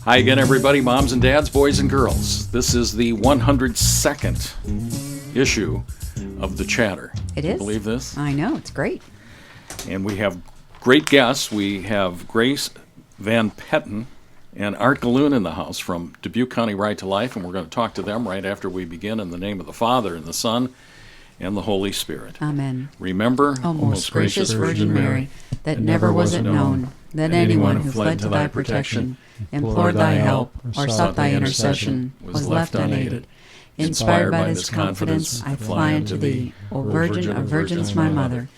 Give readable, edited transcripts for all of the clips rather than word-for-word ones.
Hi again, everybody, moms and dads, boys and girls. This is the 102nd issue of The Chatter. It is. Can you believe this? I know, it's great. And we have great guests. We have Grace Van Patten and Art Gilloon in the house from Dubuque County Right to Life, and we're going to talk to them right after we begin in the name of the Father, and the Son, and the Holy Spirit. Amen. Remember, O most gracious Virgin Mary, that never was it known that anyone who fled to thy protection, implored thy help, or sought thy intercession, was left unaided. Inspired by this confidence, I fly unto thee, O Virgin of Virgins, my Mother.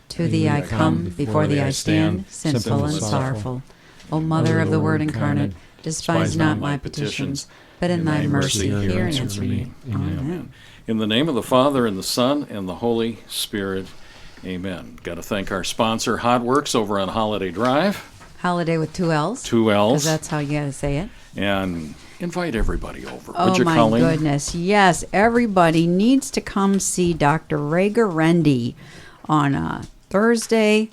To thee I come, before thee I stand, sinful and sorrowful. O Mother of the Word incarnate, despise not my petitions, but in thy mercy hear and answer me. Amen. In the name of the Father, and the Son, and the Holy Spirit, amen. Got to thank our sponsor, HotWorks, over on Holiday Drive. Holiday with two L's. Two L's. Because that's how you got to say it. And invite everybody over. Oh, would you, my Colleen? Goodness. Yes, everybody needs to come see Dr. Rager Rendy on Thursday,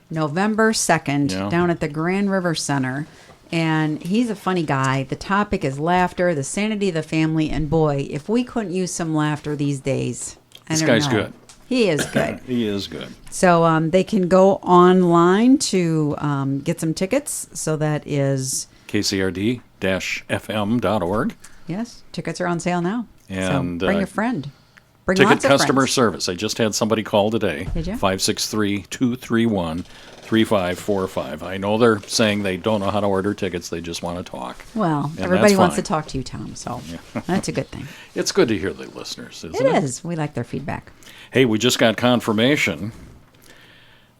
November 2nd, down at the Grand River Center. And he's a funny guy. The topic is laughter, the sanity of the family, and boy, if we couldn't use some laughter these days, This guy's good. He is good. He is good. So they can go online to get some tickets. So that is KCRD-FM.org. Yes, tickets are on sale now. And so bring a friend. Bring ticket lots of customer friends. service. I just had somebody call today. Did you? 563-231-3545. I know they're saying they don't know how to order tickets. They just want to talk. Well, And everybody that's wants to fine. talk to you, Tom. So that's a good thing. It's good to hear the listeners, isn't it? It is. We like their feedback. Hey, we just got confirmation.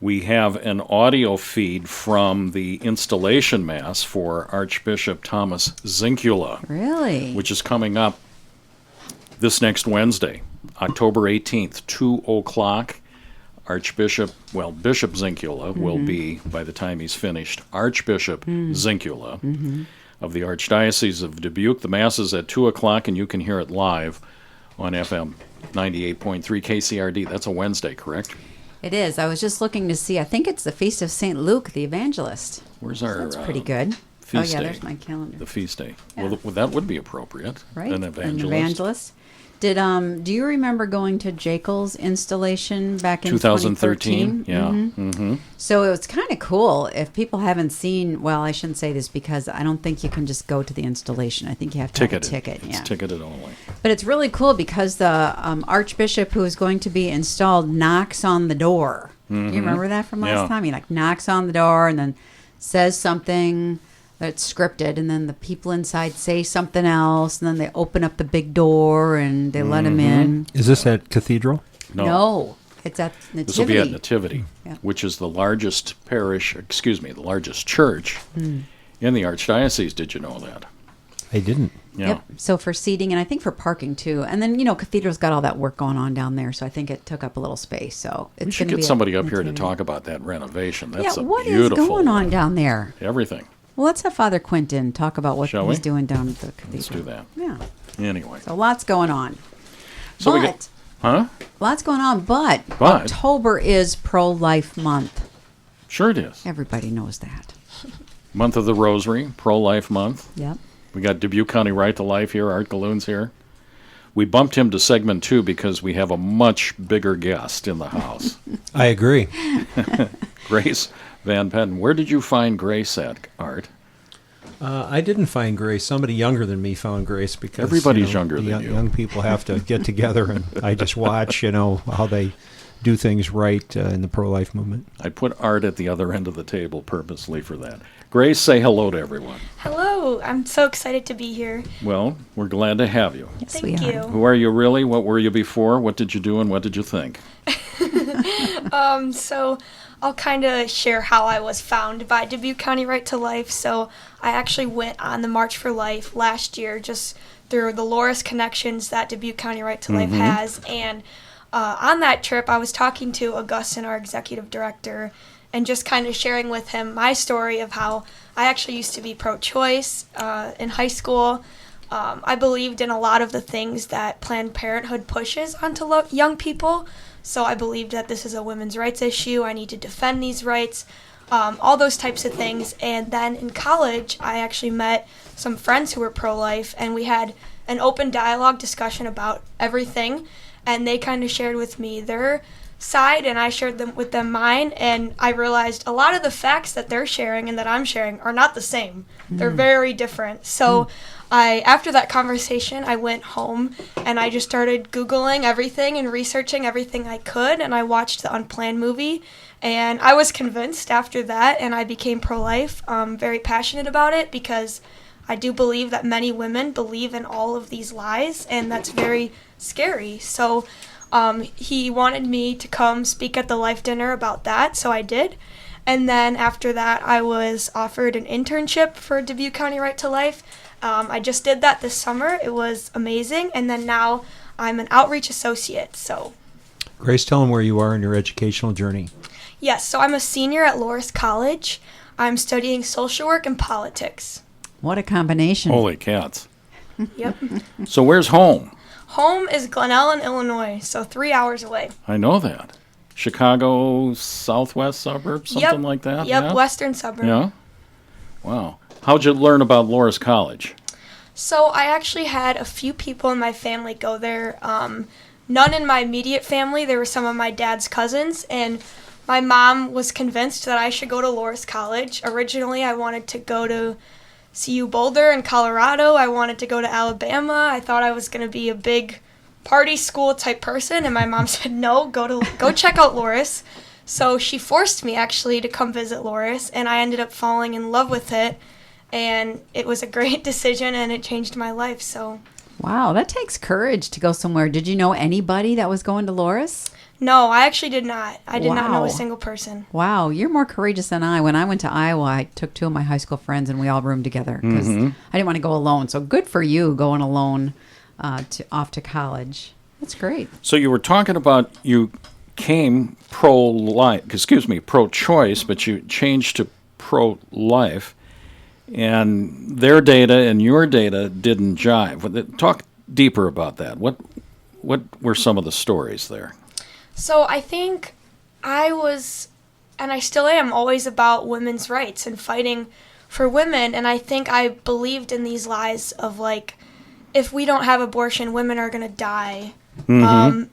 We have an audio feed from the installation mass for Archbishop Thomas Zinkula, Really? which is coming up this next Wednesday, October 18th, 2 o'clock. Bishop Zinkula will be, by the time he's finished, Archbishop Zinkula of the Archdiocese of Dubuque. The Mass is at 2 o'clock, and you can hear it live on FM 98.3 KCRD. That's a Wednesday, correct? It is. I was just looking to see. I think it's the Feast of St. Luke, the Evangelist. Where's our That's pretty good. feast day? There's my calendar. The feast day. Yeah. Well, that would be appropriate. Right? An evangelist. An evangelist. Do you remember going to Jekyll's installation back in 2013? 2013? Yeah. Mm-hmm. Mm-hmm. So it was kind of cool. If people haven't seen, well, I shouldn't say this because I don't think you can just go to the installation. I think you have to have a ticket. It's ticketed only. But it's really cool because the Archbishop who is going to be installed knocks on the door. Mm-hmm. You remember that from last Yeah. time? He knocks on the door and then says something that's scripted, and then the people inside say something else, and then they open up the big door and they let him in. Is this at Cathedral? No, it's at Nativity. This will be at Nativity, Yeah. which is the largest the largest church in the Archdiocese. Did you know that? I didn't. Yeah. Yep. So for seating, and I think for parking too. And then, Cathedral's got all that work going on down there, so I think it took up a little space. So it's We should gonna get be somebody at up here to Nativity. talk about that renovation. That's a what is beautiful going on down there? Everything. Well, let's have Father Quentin talk about what Shall he's we? doing down at the cathedral. Let's do that. Yeah. Anyway. So lots going on. So we but get- Huh? lots going on. But But? October is Pro-Life Month. Sure it is. Everybody knows that. Month of the Rosary, Pro-Life Month. Yep. We got Dubuque County Right to Life here. Art Gilloon's here. We bumped him to segment 2 because we have a much bigger guest in the house. I agree. Grace Van Patten. Where did you find Grace at, Art? I didn't find Grace. Somebody younger than me found Grace because Everybody's younger than you. Young people have to get together, and I just watch, how they do things right in the pro-life movement. I put Art at the other end of the table purposely for that. Grace, say hello to everyone. Hello, I'm so excited to be here. Well, we're glad to have you. Yes, Thank we you. are. Who are you really? What were you before? What did you do and what did you think? So I'll kind of share how I was found by Dubuque County Right to Life. So I actually went on the March for Life last year just through the Loras connections that Dubuque County Right to Life has. And on that trip, I was talking to Augustin, our executive director, and just kind of sharing with him my story of how I actually used to be pro-choice in high school. I believed in a lot of the things that Planned Parenthood pushes onto young people, so I believed that this is a women's rights issue. I need to defend these rights. all those types of things. And then in college, I actually met some friends who were pro-life, and we had an open dialogue discussion about everything, and they kind of shared with me their side, and I shared with them mine, and I realized a lot of the facts that they're sharing and that I'm sharing are not the same. They're very different. So after that conversation, I went home and I just started Googling everything and researching everything I could, and I watched the Unplanned movie, and I was convinced after that, and I became pro-life. Very passionate about it because I do believe that many women believe in all of these lies, and that's very scary. So he wanted me to come speak at the Life Dinner about that, so I did. And then after that, I was offered an internship for Dubuque County Right to Life. I just did that this summer. It was amazing. And then now I'm an outreach associate. So, Grace, tell them where you are in your educational journey. yes, so I'm a senior at Loras College. I'm studying social work and politics. What a combination. Holy cats. Yep. So where's home? Home is Glen Ellen, Illinois, so 3 hours away. I know that. Chicago southwest suburb, something like that? Yep, Yeah? western suburb. Yeah? Wow. How'd you learn about Loras College? So I actually had a few people in my family go there. None in my immediate family. There were some of my dad's cousins, and my mom was convinced that I should go to Loras College. Originally, I wanted to go to CU Boulder in Colorado. I wanted to go to Alabama. I thought I was going to be a big party school type person, and my mom said, no, go check out Loras. So she forced me actually to come visit Loras, and I ended up falling in love with it, and it was a great decision, and it changed my life. So Wow, that takes courage to go somewhere. Did you know anybody that was going to Loras? no, I actually did not. I did not know Wow. a single person. Wow, you're more courageous than I. When I went to Iowa, I took two of my high school friends and we all roomed together because I didn't want to go alone. So good for you going alone off to college. That's great. So you were talking about you came pro-choice, but you changed to pro-life, and their data and your data didn't jive. Talk deeper about that. What were some of the stories there? So I think I was, and I still am, always about women's rights and fighting for women. And I think I believed in these lies of, like, if we don't have abortion, women are going to die.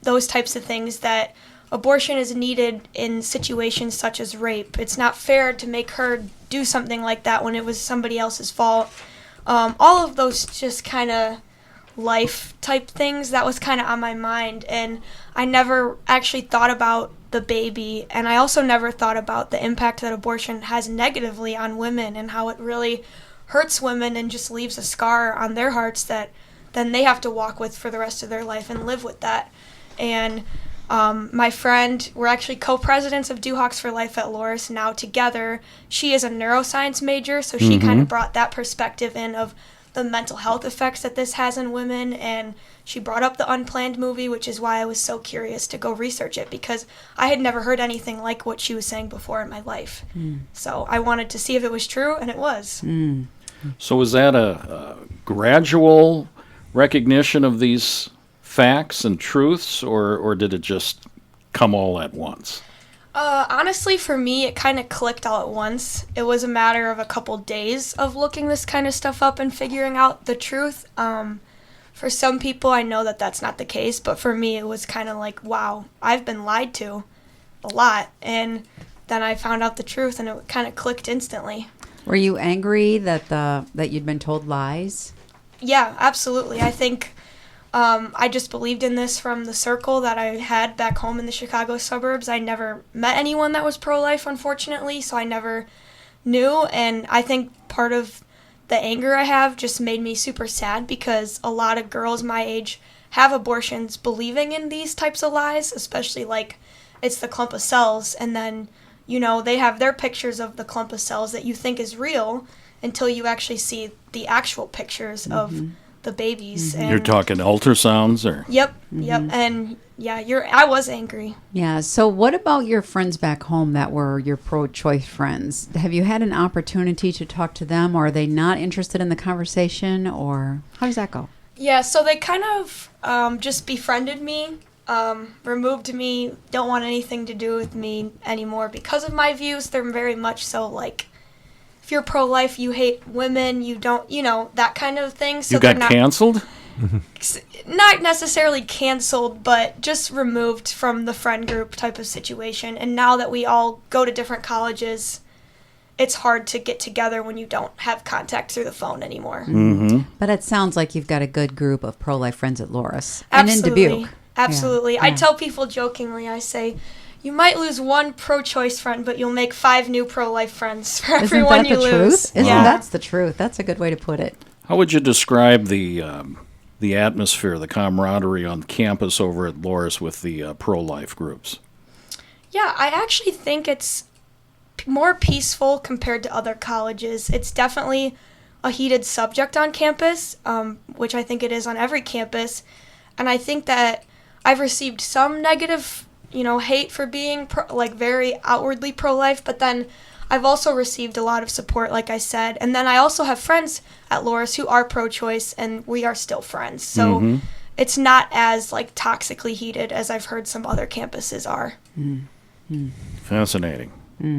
Those types of things, that abortion is needed in situations such as rape. It's not fair to make her do something like that when it was somebody else's fault. All of those just kind of life type things, that was kind of on my mind, and I never actually thought about the baby, and I also never thought about the impact that abortion has negatively on women and how it really hurts women and just leaves a scar on their hearts that then they have to walk with for the rest of their life and live with that. And my friend, we're actually co-presidents of Duhawks for Life at Loras now together. She is a neuroscience major, so she kind of brought that perspective in of the mental health effects that this has in women, and she brought up the Unplanned movie, which is why I was so curious to go research it, because I had never heard anything like what she was saying before in my life. So I wanted to see if it was true, and it was. So was that a gradual recognition of these facts and truths, or did it just come all at once? Honestly, for me, it kind of clicked all at once. It was a matter of a couple days of looking this kind of stuff up and figuring out the truth. For some people, I know that that's not the case, but for me, it was kind of like, wow, I've been lied to a lot. And then I found out the truth, and it kind of clicked instantly. Were you angry that you'd been told lies? Yeah, absolutely. I think I just believed in this from the circle that I had back home in the Chicago suburbs. I never met anyone that was pro-life, unfortunately, so I never knew. And I think part of the anger I have just made me super sad, because a lot of girls my age have abortions believing in these types of lies, especially like it's the clump of cells, and then, you know, they have their pictures of the clump of cells that you think is real until you actually see the actual pictures of the babies. And You're talking ultrasounds, or? Yep. And yeah, I was angry. Yeah. So what about your friends back home that were your pro-choice friends? Have you had an opportunity to talk to them, or are they not interested in the conversation, or how does that go? Yeah, so they kind of just befriended me removed me, don't want anything to do with me anymore because of my views. They're very much so like, if you're pro-life, you hate women, you don't, that kind of thing. So You got canceled? Not necessarily canceled, but just removed from the friend group type of situation. And now that we all go to different colleges, it's hard to get together when you don't have contact through the phone anymore. Mm-hmm. But it sounds like you've got a good group of pro-life friends at Loras. Absolutely. And in Dubuque. Absolutely. Yeah. I tell people jokingly, I say, you might lose one pro-choice friend, but you'll make 5 new pro-life friends for everyone you lose. Truth? Isn't Yeah. that's the truth? That's a good way to put it. How would you describe the atmosphere, the camaraderie on campus over at Loras with the pro-life groups? Yeah, I actually think it's more peaceful compared to other colleges. It's definitely a heated subject on campus, which I think it is on every campus. And I think that I've received some negative, hate for being very outwardly pro-life, but then I've also received a lot of support, like I said. And then I also have friends at Loras who are pro-choice, and we are still friends. So it's not as toxically heated as I've heard some other campuses are. Fascinating.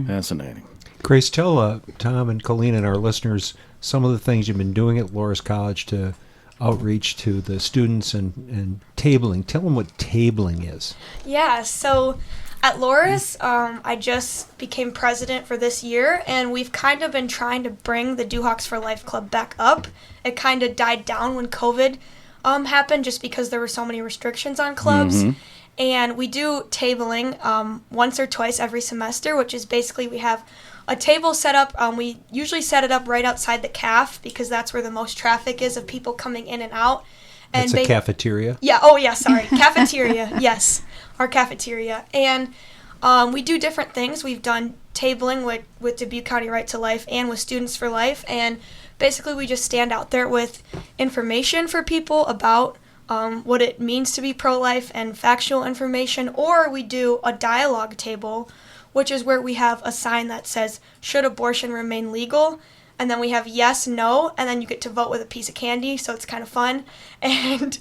Fascinating. Grace, tell Tom and Colleen and our listeners some of the things you've been doing at Loras College to outreach to the students and tabling. Tell them what tabling is. Yeah, so at Loras, I just became president for this year, and we've kind of been trying to bring the Duhawks for Life Club back up. It kind of died down when COVID happened just because there were so many restrictions on clubs. And we do tabling once or twice every semester, which is basically we have a table set up. We usually set it up right outside the caf because that's where the most traffic is of people coming in and out. It's a cafeteria? Yeah, sorry. Cafeteria, yes. Our cafeteria. And we do different things. We've done tabling with Dubuque County Right to Life and with Students for Life. And basically we just stand out there with information for people about what it means to be pro-life and factual information, or we do a dialogue table, which is where we have a sign that says, should abortion remain legal? And then we have yes, no, and then you get to vote with a piece of candy, so it's kind of fun. And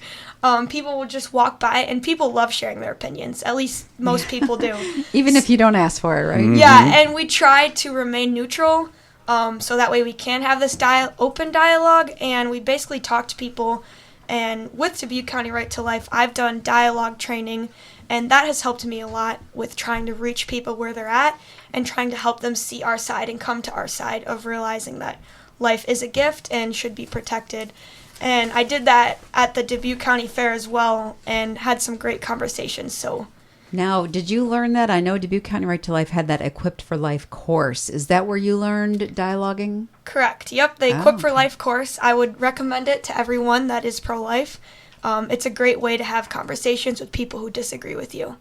people will just walk by, and people love sharing their opinions. At least most people do. Even if you don't ask for it, right? Yeah, and we try to remain neutral, so that way we can have this open dialogue, and we basically talk to people. And with Dubuque County Right to Life, I've done dialogue training, and that has helped me a lot with trying to reach people where they're at and trying to help them see our side and come to our side of realizing that life is a gift and should be protected. And I did that at the Dubuque County Fair as well and had some great conversations. So Now, did you learn that? I know Dubuque County Right to Life had that Equipped for Life course. Is that where you learned dialoguing? correct. Yep, the Equip for Life course. I would recommend it to everyone that is pro-life. It's a great way to have conversations with people who disagree with you.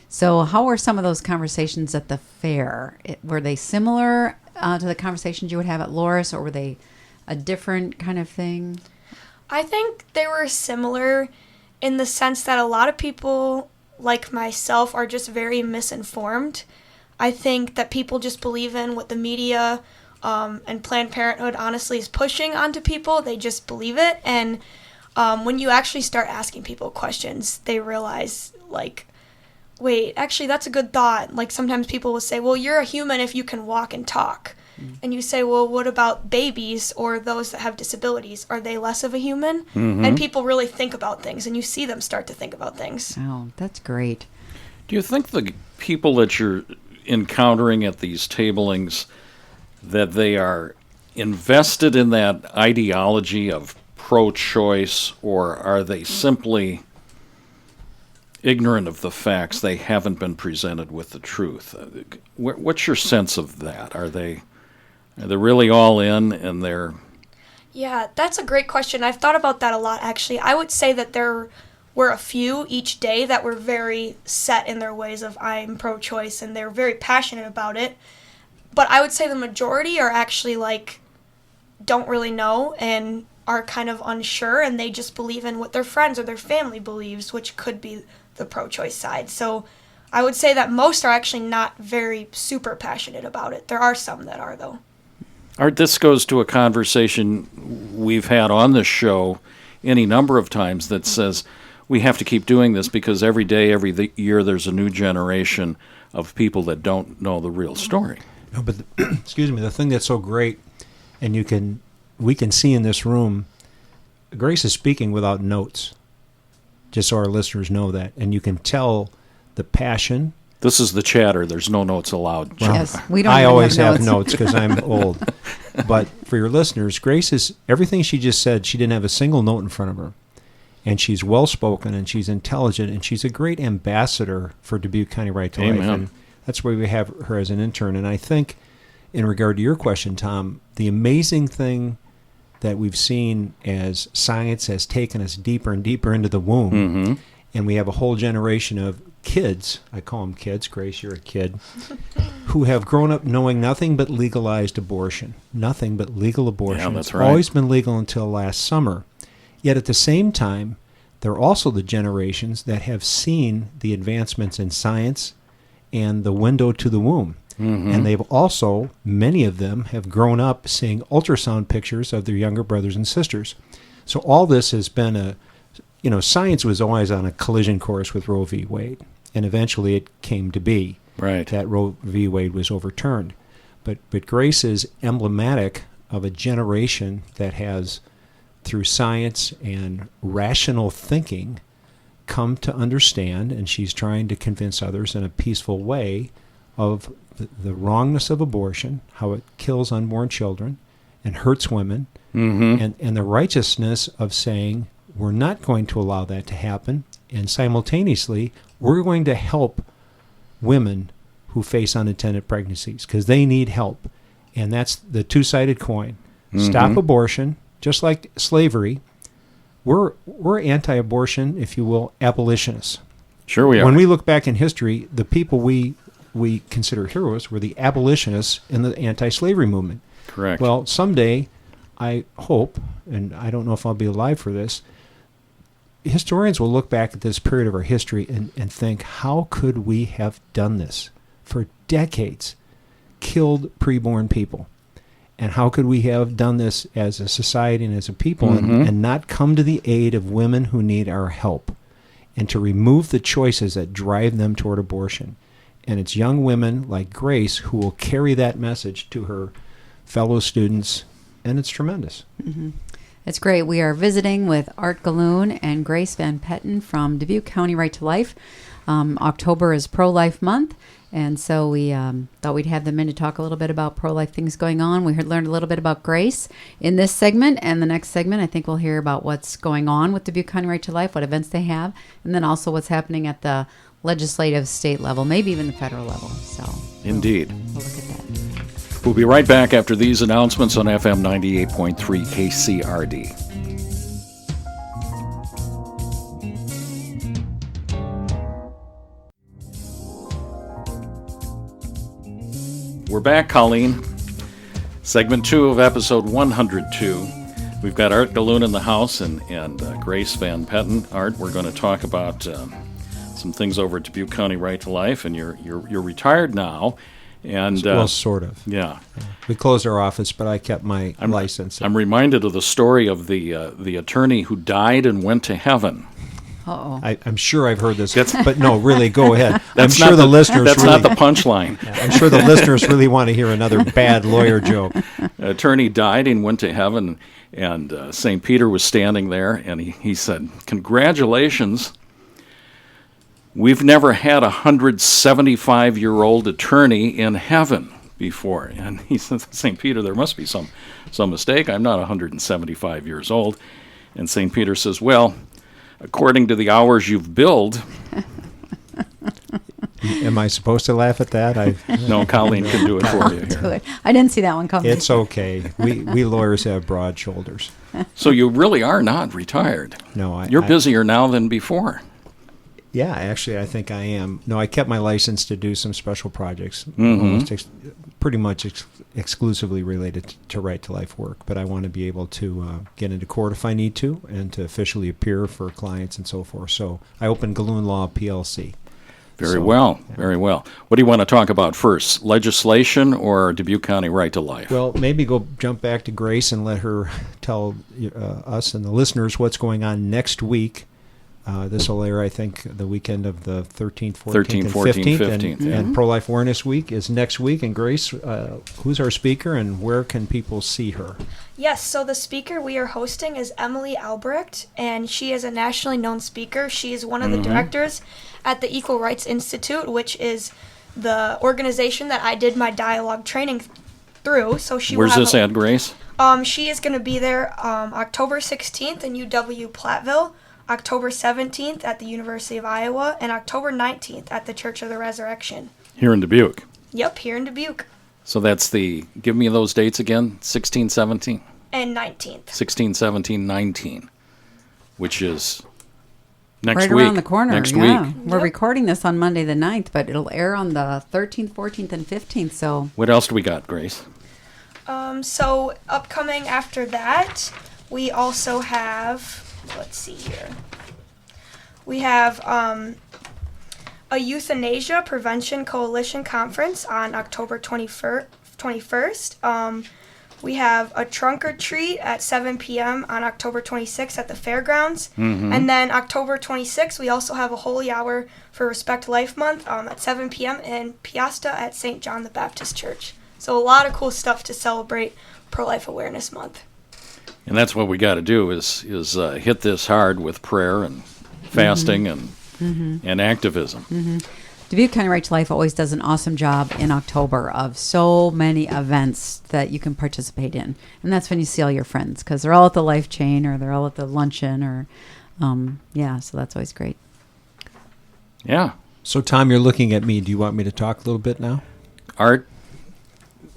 So how were some of those conversations at the fair? Were they similar to the conversations you would have at Loras, or were they a different kind of thing? I think they were similar in the sense that a lot of people, like myself, are just very misinformed. I think that people just believe in what the media and Planned Parenthood honestly is pushing onto people. They just believe it. And when you actually start asking people questions, they realize, wait, actually, that's a good thought. Like, sometimes people will say, well, you're a human if you can walk and talk. And you say, well, what about babies or those that have disabilities? Are they less of a human? And people really think about things, and you see them start to think about things. Oh, that's great. Do you think the people that you're encountering at these tablings, that they are invested in that ideology of pro-choice, or are they simply ignorant of the facts? They haven't been presented with the truth. What's your sense of that? Are they really all in, and they're... Yeah, that's a great question. I've thought about that a lot, actually. I would say that there were a few each day that were very set in their ways of I'm pro-choice, and they're very passionate about it. But I would say the majority are actually, don't really know and are kind of unsure, and they just believe in what their friends or their family believes, which could be the pro-choice side. So I would say that most are actually not very super passionate about it. There are some that are, though. Art, this goes to a conversation we've had on this show any number of times that says we have to keep doing this because every day, every year, there's a new generation of people that don't know the real story. No, but excuse me, the thing that's so great, and we can see in this room, Grace is speaking without notes, just so our listeners know that, and you can tell the passion. This is the chatter. There's no notes allowed. Well, Yes, we don't I even always have have notes because I'm old. But for your listeners, Grace is, everything she just said, she didn't have a single note in front of her. And she's well-spoken, and she's intelligent, and she's a great ambassador for Dubuque County Right to Life. Amen. And that's why we have her as an intern. And I think, in regard to your question, Tom, the amazing thing that we've seen as science has taken us deeper and deeper into the womb, and we have a whole generation of kids, I call them kids, Grace, you're a kid, who have grown up knowing nothing but legalized abortion. Nothing but legal abortion. Yeah, that's It's right. always been legal until last summer. Yet at the same time, they're also the generations that have seen the advancements in science and the window to the womb. And they've also, many of them, have grown up seeing ultrasound pictures of their younger brothers and sisters. So all this has been science was always on a collision course with Roe v. Wade. And eventually it came to be that Roe v. Wade was overturned. But Grace is emblematic of a generation that has, through science and rational thinking, come to understand, and she's trying to convince others in a peaceful way of the wrongness of abortion, how it kills unborn children and hurts women, and the righteousness of saying we're not going to allow that to happen, and simultaneously we're going to help women who face unintended pregnancies because they need help. And that's the two-sided coin. Stop abortion, just like slavery. We're anti-abortion, if you will, abolitionists. Sure we are. When we look back in history, the people we consider heroes were the abolitionists in the anti-slavery movement. Correct. Well, someday, I hope, and I don't know if I'll be alive for this, historians will look back at this period of our history and think, how could we have done this for decades, killed preborn people? And how could we have done this as a society and as a people and not come to the aid of women who need our help and to remove the choices that drive them toward abortion? And it's young women like Grace who will carry that message to her fellow students, and it's tremendous. It's great. We are visiting with Art Gilloon and Grace Van Patten from Dubuque County Right to Life. October is Pro-Life Month, and so we thought we'd have them in to talk a little bit about pro-life things going on. We learned a little bit about Grace in this segment, and the next segment I think we'll hear about what's going on with Dubuque County Right to Life, what events they have, and then also what's happening at the legislative state level, maybe even the federal level. So Indeed. We'll look at that. We'll be right back after these announcements on FM 98.3 KCRD. We're back, Colleen. Segment 2 of episode 102. We've got Art Gilloon in the house and Grace Van Patten. Art, we're going to talk about some things over at Dubuque County Right to Life, and you're retired now. And Well, sort of. yeah, We closed our office, but I kept my license. I'm reminded of the story of the attorney who died and went to heaven. Uh-oh. I'm sure I've heard this, but no, really, go ahead. I'm That's sure not the listeners That's really, not the punchline. I'm sure the listeners really want to hear another bad lawyer joke. Attorney died and went to heaven, and St. Peter was standing there, and he said, "Congratulations. We've never had a 175-year-old attorney in heaven before." And he said, "St. Peter, there must be some mistake. I'm not 175 years old." And St. Peter says, "Well, according to the hours you've billed." Am I supposed to laugh at that? No, Colleen can do it for you Do here. it. I didn't see that one coming. It's okay. We lawyers have broad shoulders. So you really are not retired. No, You're busier now than before. Yeah, actually, I think I am. No, I kept my license to do some special projects, almost pretty much exclusively related to Right to Life work. But I want to be able to get into court if I need to, and to officially appear for clients and so forth. So I opened Gilloon Law PLC. Very well. What do you want to talk about first, legislation or Dubuque County Right to Life? Well, maybe jump back to Grace and let her tell us and the listeners what's going on next week This will air, I think, the weekend of the 13th, 14th, 13th, and 14th, 15th. 15th. And Pro-Life Awareness Week is next week. And Grace, who's our speaker and where can people see her? Yes, so the speaker we are hosting is Emily Albrecht, and she is a nationally known speaker. She is one of the directors at the Equal Rights Institute, which is the organization that I did my dialogue training through. So she Where's will have this at, Grace? She is going to be there October 16th in UW-Platteville, October 17th at the University of Iowa, and October 19th at the Church of the Resurrection. Here in Dubuque. Yep, here in Dubuque. So that's give me those dates again, 16, 17? And 19th. 16, 17, 19, which is next right week. around the corner. Next yeah. week. We're recording this on Monday the 9th, but it'll air on the 13th, 14th, and 15th. So What else do we got, Grace? So upcoming after that, we also have, let's see here. We have a Euthanasia Prevention Coalition Conference on October 21st. We have a trunk or treat at 7 p.m. on October 26th at the fairgrounds. And then October 26th, we also have a holy hour for Respect Life Month at 7 p.m. in Peosta at St. John the Baptist Church. So a lot of cool stuff to celebrate Pro-Life Awareness Month. And that's what we got to do is hit this hard with prayer and fasting and activism. Dubuque County Right to Life always does an awesome job in October of so many events that you can participate in. And that's when you see all your friends because they're all at the Life Chain or they're all at the luncheon or, so that's always great. Yeah. So, Tom, you're looking at me. Do you want me to talk a little bit now? Art,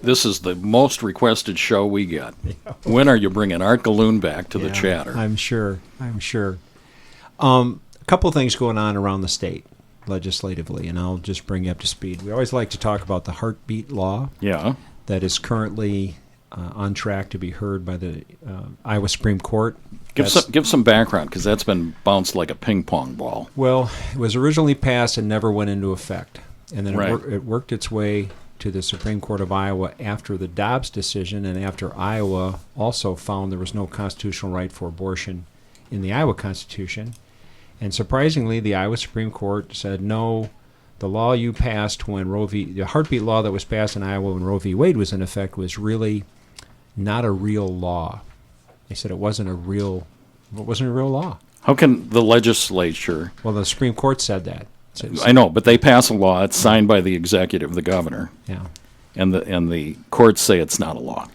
this is the most requested show we get. When are you bringing Art Gilloon back to the chatter? I'm sure. A couple of things going on around the state legislatively, and I'll just bring you up to speed. We always like to talk about the heartbeat law Yeah. that is currently on track to be heard by the Iowa Supreme Court. Give some background, because that's been bounced like a ping pong ball. Well, it was originally passed and never went into effect. And then Right. it worked its way to the Supreme Court of Iowa after the Dobbs decision and after Iowa also found there was no constitutional right for abortion in the Iowa Constitution. And surprisingly, the Iowa Supreme Court said, no, the law you passed when the heartbeat law that was passed in Iowa when Roe v. Wade was in effect was really not a real law. They said it wasn't a real law. How can the legislature... Well, the Supreme Court said that. I know, but they pass a law. It's signed by the executive, the governor, Yeah. and the courts say it's not a law.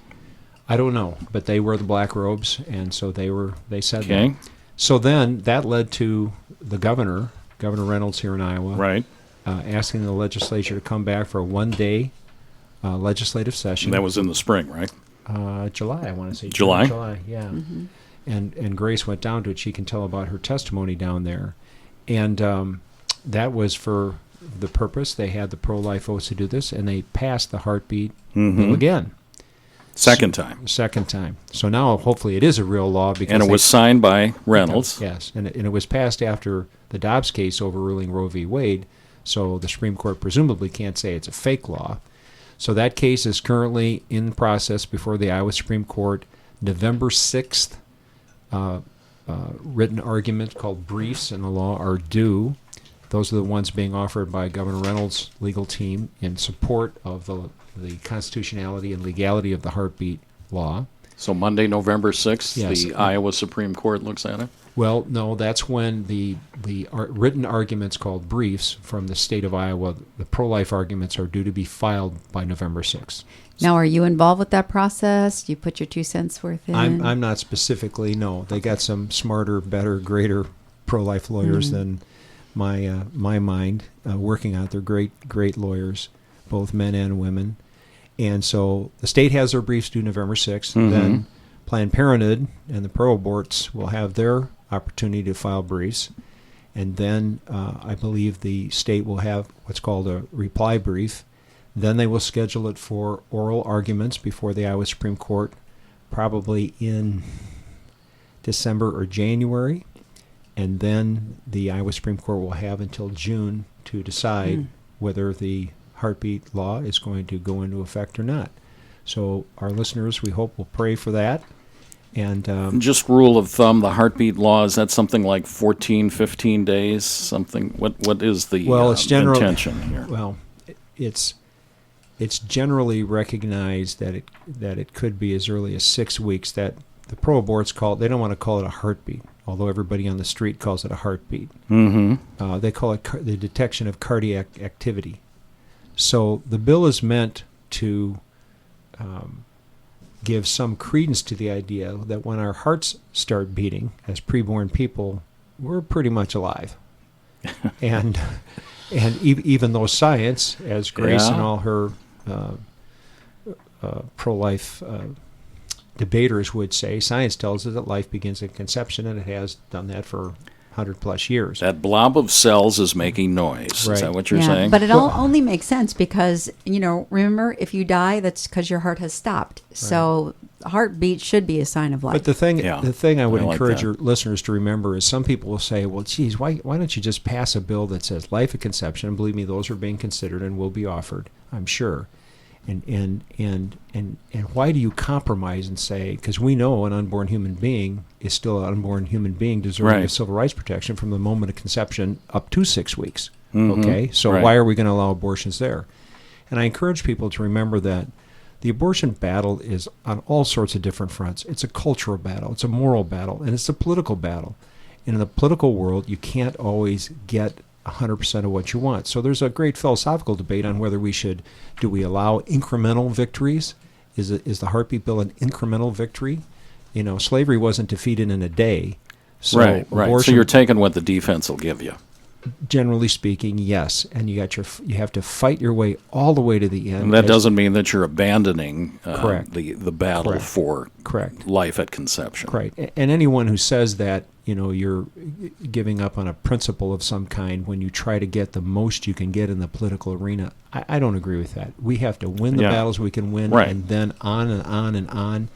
I don't know, but they wear the black robes, and so they said Okay. that. So then that led to the Governor Reynolds here in Iowa, Right. asking the legislature to come back for a one-day legislative session. And that was in the spring, right? July, I want to say. July? July, yeah. And Grace went down to it. She can tell about her testimony down there. And that was for the purpose. They had the pro-life votes to do this, and they passed the heartbeat bill again. Second time. So now hopefully it is a real law. Because And it was signed by Reynolds. Yes, and it was passed after the Dobbs case overruling Roe v. Wade, so the Supreme Court presumably can't say it's a fake law. So that case is currently in process before the Iowa Supreme Court. November 6th, written arguments called briefs in the law are due. Those are the ones being offered by Governor Reynolds' legal team in support of the constitutionality and legality of the heartbeat law. So Monday, November 6th, Yes. the Iowa Supreme Court looks at it? Well, no, that's when the written arguments called briefs from the state of Iowa, the pro-life arguments, are due to be filed by November 6th. Now, are you involved with that process? Do you put your 2 cents worth in? I'm not specifically, no. They got some smarter, better, greater pro-life lawyers than my mind working out. They're great lawyers, both men and women. And so the state has their briefs due November 6th. Then Planned Parenthood and the pro-aborts will have their opportunity to file briefs. And then I believe the state will have what's called a reply brief. Then they will schedule it for oral arguments before the Iowa Supreme Court, probably in December or January. And then the Iowa Supreme Court will have until June to decide whether the heartbeat law is going to go into effect or not. So our listeners, we hope, will pray for that. And Just rule of thumb, the heartbeat law, is that something like 14, 15 days? Something. What is the it's generally intention here? Well, it's generally recognized that it could be as early as 6 weeks. That the pro-aborts they don't want to call it a heartbeat, although everybody on the street calls it a heartbeat. Mm-hmm. They call it the detection of cardiac activity. So the bill is meant to give some credence to the idea that when our hearts start beating as preborn people, we're pretty much alive. and even though science, as Grace and all her pro-life debaters would say, science tells us that life begins at conception, and it has done that for 100+ years. That blob of cells is making noise. Right. Is that what you're saying? But it only makes sense because, remember, if you die, that's because your heart has stopped. Right. So heartbeat should be a sign of life. But the thing I would encourage that. your listeners to remember is some people will say, well, geez, why don't you just pass a bill that says life at conception? And believe me, those are being considered and will be offered, I'm sure. And why do you compromise and say, because we know an unborn human being is still an unborn human being deserving of civil rights protection from the moment of conception up to 6 weeks. Mm-hmm. Okay? So why are we going to allow abortions there? And I encourage people to remember that the abortion battle is on all sorts of different fronts. It's a cultural battle, it's a moral battle, and it's a political battle. And in the political world, you can't always get 100% of what you want. So there's a great philosophical debate on whether do we allow incremental victories? Is the heartbeat bill an incremental victory? Slavery wasn't defeated in a day. So right. Abortion, So you're taking what the defense will give you. Generally speaking, yes. And you have to fight your way all the way to the end. And that doesn't mean that you're abandoning the battle Correct. for Correct. life at conception. Right. And anyone who says that, you're giving up on a principle of some kind when you try to get the most you can get in the political arena, I don't agree with that. We have to win the battles we can win, and then on and on and on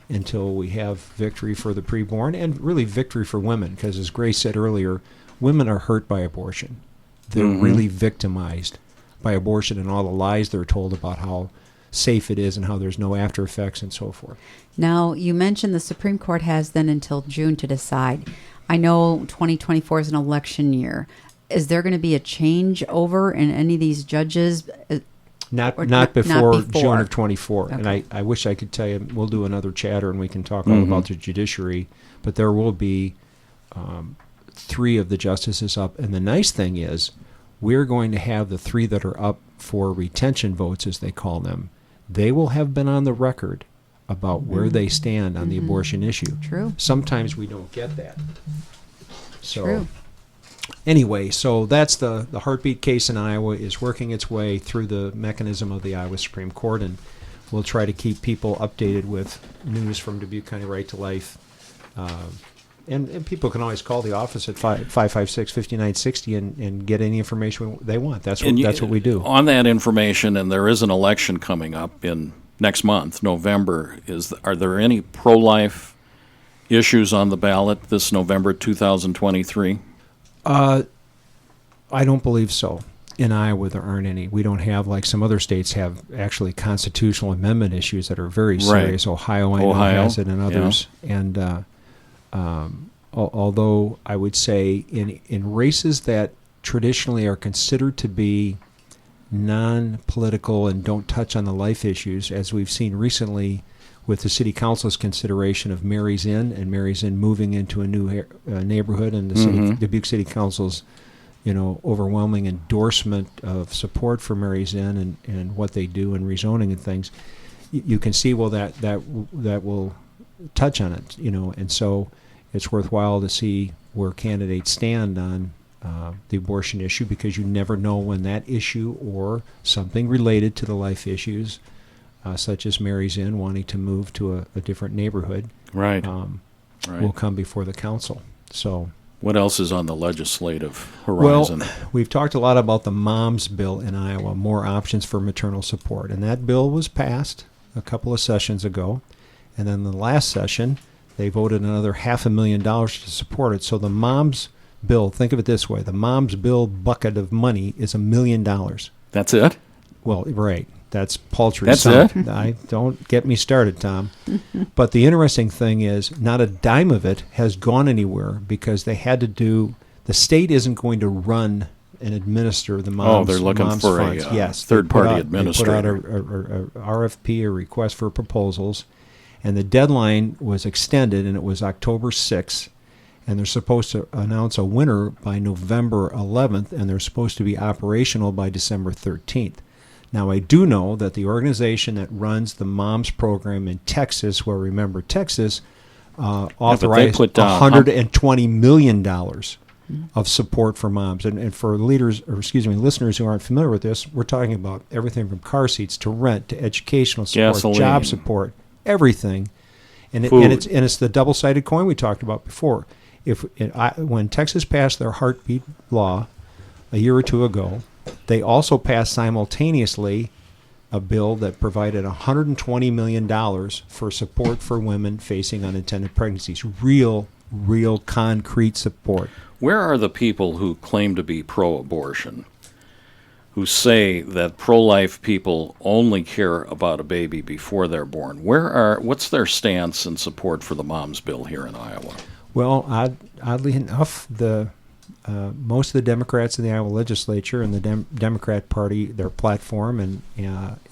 until we have victory for the preborn and really victory for women. Because as Grace said earlier, women are hurt by abortion. They're really victimized by abortion and all the lies they're told about how safe it is and how there's no after effects and so forth. Now, you mentioned the Supreme Court has then until June to decide. I know 2024 is an election year. Is there going to be a change over in any of these judges? Not before June before. of 24. Okay. And I wish I could tell you, we'll do another chatter and we can talk all about the judiciary, but there will be 3 of the justices up. And the nice thing is, we're going to have the 3 that are up for retention votes, as they call them. They will have been on the record about where they stand on the abortion issue. True. Sometimes we don't get that. So True. anyway, so that's the heartbeat case in Iowa is working its way through the mechanism of the Iowa Supreme Court, and we'll try to keep people updated with news from Dubuque County Right to Life. And people can always call the office at 556-5960 and get any information they want. That's what we do. On that information, and there is an election coming up in next month, November. Are there any pro-life issues on the ballot this November 2023? I don't believe so. In Iowa, there aren't any. We don't have, like some other states have, actually constitutional amendment issues that are very serious. Ohio, I know, has it, and others. Yeah. And although I would say in races that traditionally are considered to be non-political and don't touch on the life issues, as we've seen recently with the City Council's consideration of Mary's Inn and Mary's Inn moving into a new neighborhood, and the Dubuque City Council's overwhelming endorsement of support for Mary's Inn and what they do and rezoning and things, you can see that will touch on it, and so it's worthwhile to see where candidates stand on the abortion issue, because you never know when that issue or something related to the life issues, such as Mary's Inn wanting to move to a different neighborhood, will come before the council. So, what else is on the legislative horizon? Well, we've talked a lot about the MOMS bill in Iowa, more options for maternal support, and that bill was passed a couple of sessions ago, and then the last session they voted another $500,000 to support it. So the MOMS bill, think of it this way, the MOMS bill bucket of money is $1 million. That's it? Well, right. That's paltry. That's sum. it? I don't get me started, Tom. But the interesting thing is, not a dime of it has gone anywhere because they had to do. The state isn't going to run and administer the mom's. They're looking mom's for funds. a yes, third-party administrator. They put out a RFP, a request for proposals, and the deadline was extended, and it was October 6th. And they're supposed to announce a winner by November 11th, and they're supposed to be operational by December 13th. Now, I do know that the organization that runs the MOMS program in Texas, where remember Texas authorized $120 million of support for moms. And for listeners who aren't familiar with this, we're talking about everything from car seats to rent to educational support, Gasoline. job support, everything. And it's the double-sided coin we talked about before. When Texas passed their heartbeat law a year or two ago, they also passed simultaneously a bill that provided $120 million for support for women facing unintended pregnancies. Real concrete support. Where are the people who claim to be pro-abortion, who say that pro-life people only care about a baby before they're born? What's their stance and support for the MOMS bill here in Iowa? Well, oddly enough, most of the Democrats in the Iowa legislature and the Democrat Party, their platform in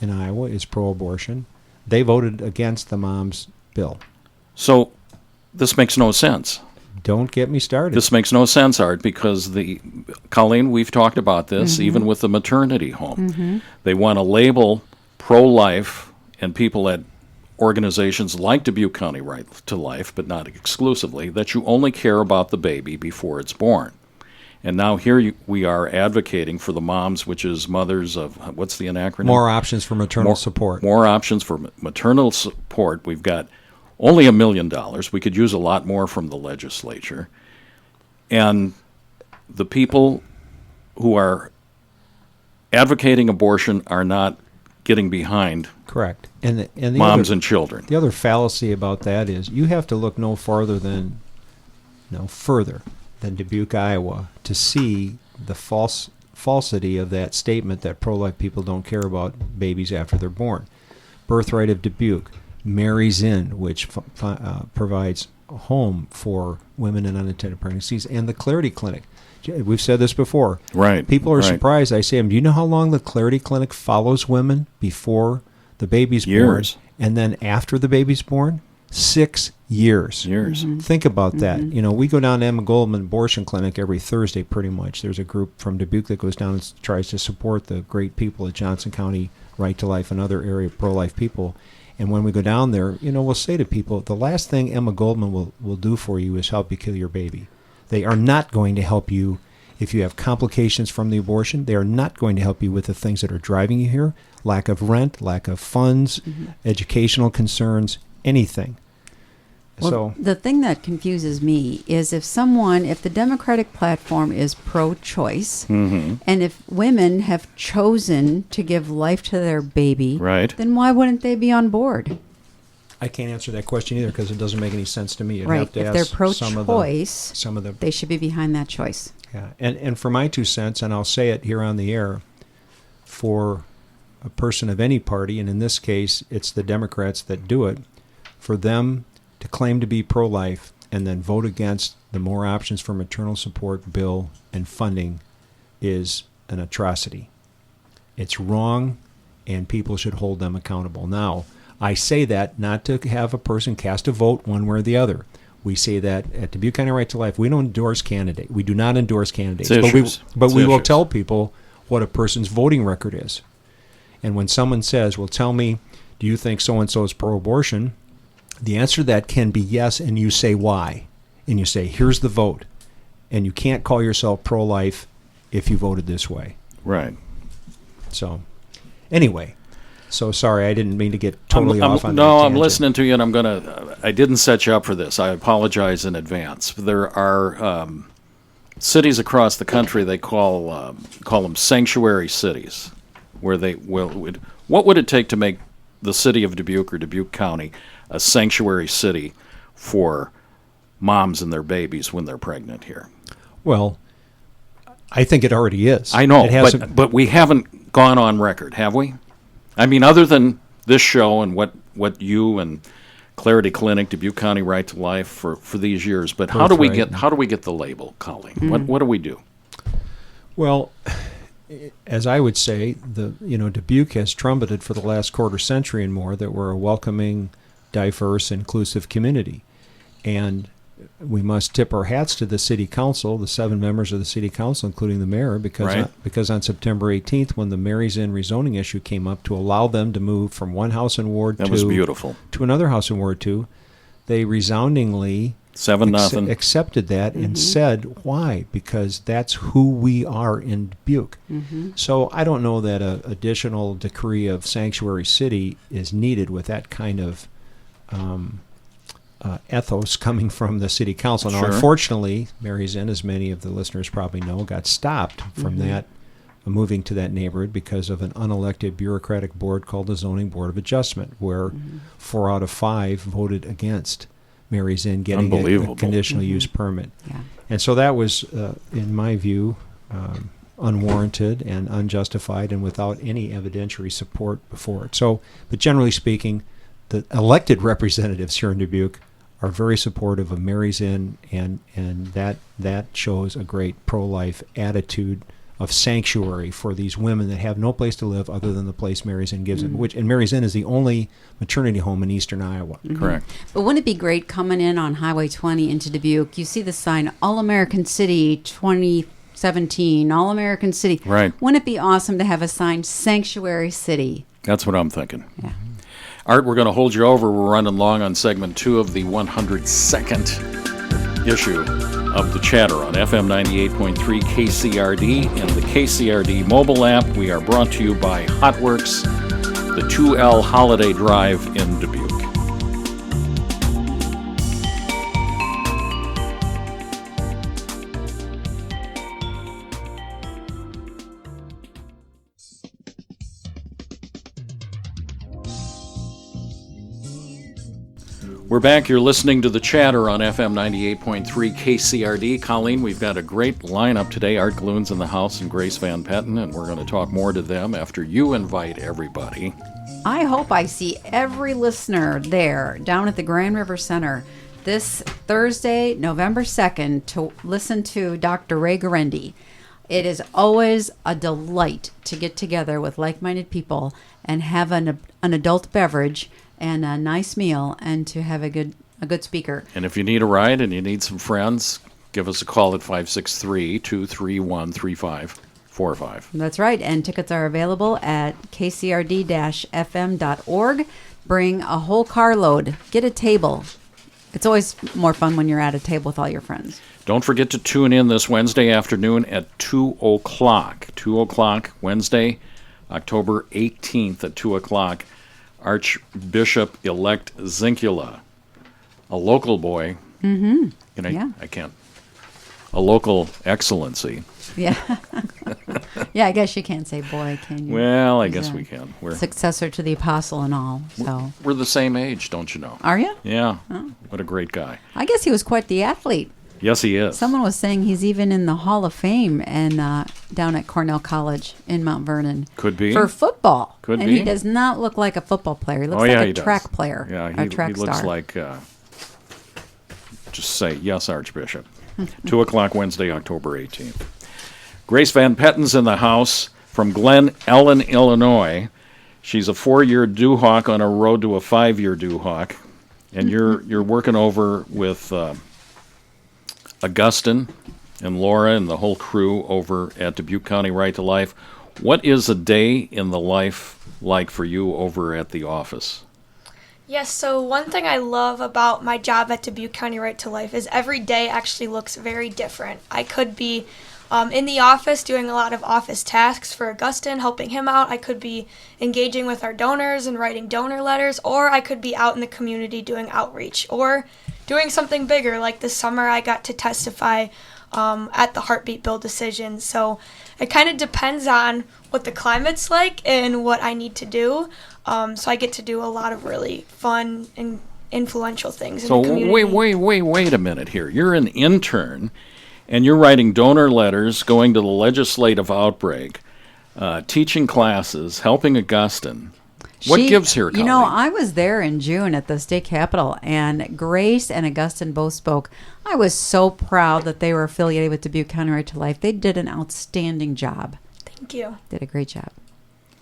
Iowa is pro-abortion. They voted against the MOMS bill. So this makes no sense. Don't get me started. This makes no sense, Art, because Colleen, we've talked about this, even with the maternity home. They want to label pro-life and people at organizations like Dubuque County Right to Life, but not exclusively, that you only care about the baby before it's born. And now here we are advocating for the MOMS, which is Mothers of, what's the acronym? More options for maternal support. More options for maternal support. We've got only $1 million. We could use a lot more from the legislature. And the people who are advocating abortion are not getting behind correct. And the moms and children. The other fallacy about that is you have to look no further than Dubuque, Iowa, to see the falsity of that statement that pro-life people don't care about babies after they're born. Birthright of Dubuque, Mary's Inn, which provides a home for women in unintended pregnancies, and the Clarity Clinic. We've said this before. Right. People are surprised. I say, do you know how long the Clarity Clinic follows women before the baby's born? And then after the baby's born? 6 years. Think about that. You know, we go down to Emma Goldman Abortion Clinic every Thursday pretty much. There's a group from Dubuque that goes down and tries to support the great people at Johnson County Right to Life and other area pro-life people. And when we go down there, we'll say to people, the last thing Emma Goldman will do for you is help you kill your baby. They are not going to help you if you have complications from the abortion. They are not going to help you with the things that are driving you here. Lack of rent, lack of funds, educational concerns, anything. Well, the thing that confuses me is if the Democratic platform is pro-choice, and if women have chosen to give life to their baby, then why wouldn't they be on board? I can't answer that question either because it doesn't make any sense to me. You'd right. have to if ask they're pro-choice, they should be behind that choice. Yeah, and for my 2 cents, and I'll say it here on the air, for a person of any party, and in this case, it's the Democrats that do it, for them to claim to be pro-life and then vote against the More Options for Maternal Support bill and funding is an atrocity. It's wrong, and people should hold them accountable. Now, I say that not to have a person cast a vote one way or the other. We say that at Dubuque County Right to Life, we don't endorse candidates. We do not endorse candidates. But we will tell people what a person's voting record is. And when someone says, well, tell me, do you think so-and-so is pro-abortion? The answer to that can be yes, and you say why. And you say, here's the vote. And you can't call yourself pro-life if you voted this way. Right. So, anyway. So sorry, I didn't mean to get totally off on that. No, I'm listening to you, and I didn't set you up for this. I apologize in advance. There are cities across the country, they call them sanctuary cities, where what would it take to make the city of Dubuque or Dubuque County a sanctuary city for moms and their babies when they're pregnant here? Well, I think it already is. I know, but we haven't gone on record, have we? I mean, other than this show and what you and Clarity Clinic, Dubuque County Right to Life for these years, but how do we get the label, Colleen? What do we do? Well, as I would say, Dubuque has trumpeted for the last quarter century and more that we're a welcoming, diverse, inclusive community. And we must tip our hats to the city council, the 7 members of the city council, including the mayor, because on September 18th, when the Mary's Inn rezoning issue came up, to allow them to move from one house in Ward 2 that was beautiful. To another house in Ward 2, they resoundingly 7-0 accepted that and said, why? Because that's who we are in Dubuque. So I don't know that an additional decree of sanctuary city is needed with that kind of ethos coming from the city council. Now, unfortunately, Mary's Inn, as many of the listeners probably know, got stopped from that moving to that neighborhood because of an unelected bureaucratic board called the Zoning Board of Adjustment, where 4 out of 5 voted against Mary's Inn getting a conditional use permit. Yeah. And so that was, in my view, unwarranted and unjustified and without any evidentiary support before it. So, but generally speaking, the elected representatives here in Dubuque are very supportive of Mary's Inn, and that shows a great pro-life attitude of sanctuary for these women that have no place to live other than the place Mary's Inn gives them. And Mary's Inn is the only maternity home in eastern Iowa. Correct. But wouldn't it be great coming in on Highway 20 into Dubuque? You see the sign, All-American City 2017, All-American City. Right. Wouldn't it be awesome to have a sign, Sanctuary City? That's what I'm thinking. Yeah. Art, we're going to hold you over. We're running long on segment 2 of the 102nd issue of the Chatter on FM 98.3 KCRD and the KCRD mobile app. We are brought to you by Hotworks, the 2L Holiday Drive in Dubuque. We're back. You're listening to The Chatter on FM 98.3 KCRD. Colleen, we've got a great lineup today. Art Gilloon's in the house and Grace Van Patten, and we're going to talk more to them after you invite everybody. I hope I see every listener there down at the Grand River Center this Thursday, November 2nd, to listen to Dr. Ray Garendi. It is always a delight to get together with like-minded people and have an adult beverage and a nice meal, and to have a good speaker. And if you need a ride and you need some friends, give us a call at 563-231-3545. That's right, and tickets are available at kcrd-fm.org. Bring a whole carload. Get a table. It's always more fun when you're at a table with all your friends. Don't forget to tune in this Wednesday afternoon at 2 o'clock. 2 o'clock, Wednesday, October 18th at 2 o'clock. Archbishop-elect Zinkula, a local boy. Yeah. I can't. A local excellency. Yeah. Yeah, I guess you can't say boy, can you? Well, I guess we can. We're successor to the apostle and all. So we're the same age, don't you know? Are you? Yeah. Oh. What a great guy. I guess he was quite the athlete. Yes, he is. Someone was saying he's even in the Hall of Fame and down at Cornell College in Mount Vernon. Could be. For football. Could and be. He does not look like a football player. He looks like a track player. Yeah, a track he looks star. like, just say, yes, Archbishop. 2 o'clock Wednesday, October 18th. Grace Van Patten's in the house from Glen Ellen, Illinois. She's a 4-year Duhawk on a road to a 5-year Duhawk. And you're working over with Augustine and Laura and the whole crew over at Dubuque County Right to Life. What is a day in the life like for you over at the office? Yes, so one thing I love about my job at Dubuque County Right to Life is every day actually looks very different. I could be in the office doing a lot of office tasks for Augustine, helping him out. I could be engaging with our donors and writing donor letters, or I could be out in the community doing outreach, or doing something bigger. Like this summer I got to testify at the Heartbeat Bill decision. So it kind of depends on what the climate's like and what I need to do. So I get to do a lot of really fun and influential things in the community. Wait a minute here. You're an intern, and you're writing donor letters, going to the legislative outbreak, teaching classes, helping Augustine. What gives here, You know, Colleen? I was there in June at the state capitol, and Grace and Augustine both spoke. I was so proud that they were affiliated with Dubuque County Right to Life. They did an outstanding job. Thank you. Did a great job.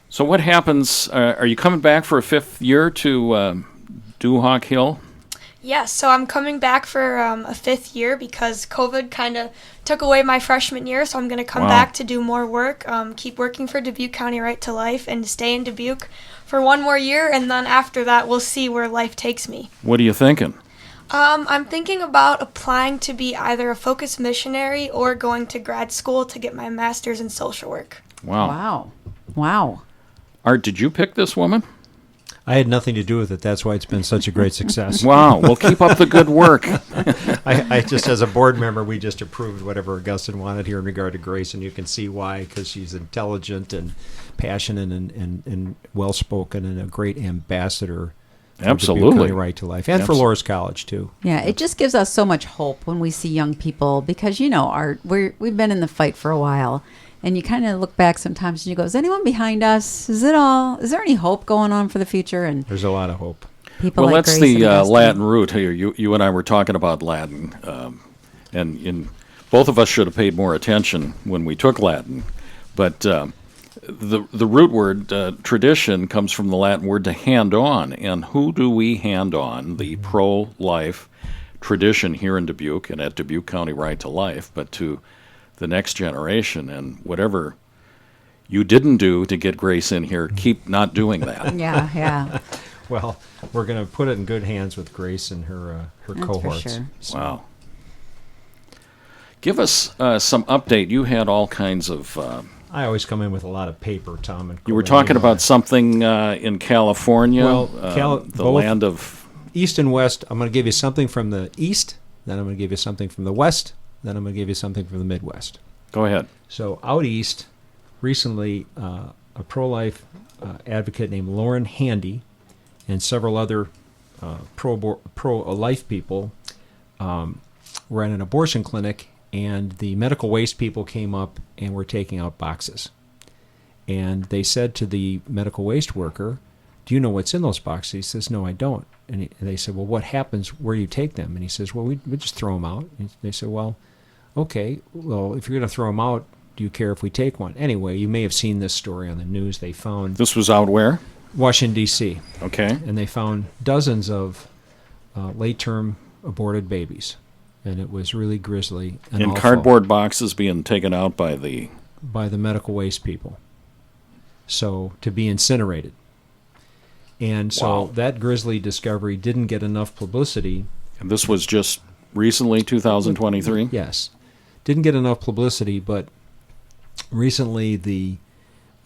So what happens? Are you coming back for a 5th year to Duhawk Hill? Yes, so I'm coming back for a 5th year because COVID kind of took away my freshman year, so I'm going to come Wow. back to do more work, keep working for Dubuque County Right to Life, and stay in Dubuque for 1 more year, and then after that, we'll see where life takes me. What are you thinking? I'm thinking about applying to be either a focused missionary or going to grad school to get my master's in social work. Wow. Wow. Art, did you pick this woman? I had nothing to do with it. That's why it's been such a great success. Wow. Well, keep up the good work. I just, as a board member, we just approved whatever Augustine wanted here in regard to Grace, and you can see why, because she's intelligent and passionate and well-spoken and a great ambassador for Absolutely. Dubuque County Right to Life, and for Loras College, too. Yeah, it just gives us so much hope when we see young people because, you know, Art, we've been in the fight for a while. And you kind of look back sometimes and you go, is anyone behind us? Is there any hope going on for the future? And There's a lot of hope. people Well, like that's Grace the and Augustine. Latin root here. You and I were talking about Latin, and both of us should have paid more attention when we took Latin. But the root word tradition comes from the Latin word to hand on, and who do we hand on? The pro-life tradition here in Dubuque and at Dubuque County Right to Life, but to the next generation. And whatever you didn't do to get Grace in here, keep not doing that. Yeah. Well, we're going to put it in good hands with Grace and her That's cohorts. for sure. So, Wow. Give us some update. You had all kinds of. I always come in with a lot of paper, Tom. And You were Colleen. talking about something in California, Well, the both- land of. East and West. I'm going to give you something from the East, then I'm going to give you something from the West, then I'm going to give you something from the Midwest. Go ahead. So out East, recently, a pro-life advocate named Lauren Handy and several other pro-life people were at an abortion clinic, and the medical waste people came up and were taking out boxes. And they said to the medical waste worker, do you know what's in those boxes? He says, no, I don't. And they said, well, what happens where you take them? And he says, well, we just throw them out. And they said, well, okay, well, if you're going to throw them out, do you care if we take one? Anyway, you may have seen this story on the news. They found This was out where? Washington, D.C., Okay. and they found dozens of late-term aborted babies. And it was really grisly and In awful cardboard boxes being taken out by the. by the medical waste people. So, to be incinerated. And so Wow. that grisly discovery didn't get enough publicity. And this was just recently, 2023? Yes. Didn't get enough publicity, but recently the